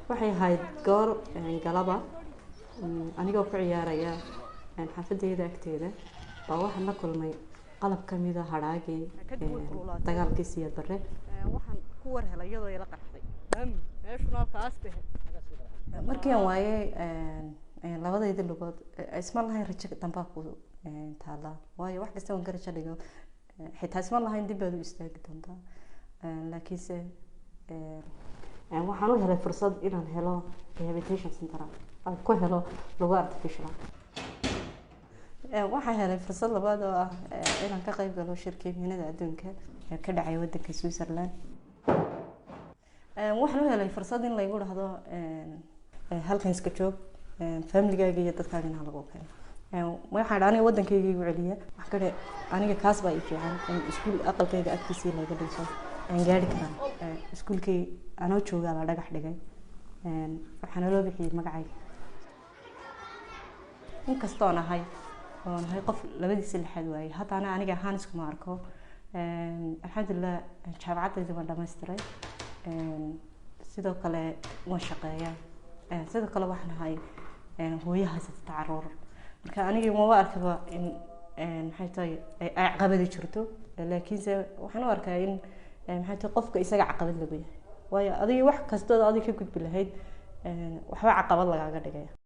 waxay ahayd goor galaba anigoo ku ciyaaraya xaafadeyda agteeda baa waxaan la kulmay qalab ka mid ah hadhaagii dagaalkii Siyaad Barre waxaan ku war helay iyadoo ila qarxday meeshuna halkaas baa markii aan waayay labadayda lugood isma lahayn rajo dambaa ku taala waayo wax kasta waan garaja dhigo xitaa isma lahayn dib baad u istaagi doontaa laakiinse waxaan u helay fursad inaan helo rehabilitation center aan ku helo lugo artificial waxaan helay fursad labaad oo ah inaan ka qayb galo shirkii mihnada adduunka ee ka dhacay waddanka Switzerland waxaan u helay fursad in la igu dhahdo halkan iska joog family-gaaga iyo dadkaagana lagu keeno waxaan dhaanay waddankayga igu celiya wax kale aniga kaas baa ii fiican iskuul aqalkayga agtiisii laga dhiso aan gaari karaa iskuulkay anoo joogaa la dhagax dhigay waxaana loo bixiyay magacayga inkastoo nahay qof labadiisa lixaad waayay haddana aniga ahaan iskuma arko alxamdulilah jaamacadayda waan dhammaystiray sidoo kale waan shaqeeyaa sidoo kale waxaan ahay hooyo haysata caruur marka aniga uma arkaba in maxay tahay ay caqabad jirto laakiinse waxaan u arkaa in maxay tahay qofka isaga caqabad lagu yahay waayo adiga wax kasta oo adiga ka gudbi lahayd waxba caqabad lagaaga dhigay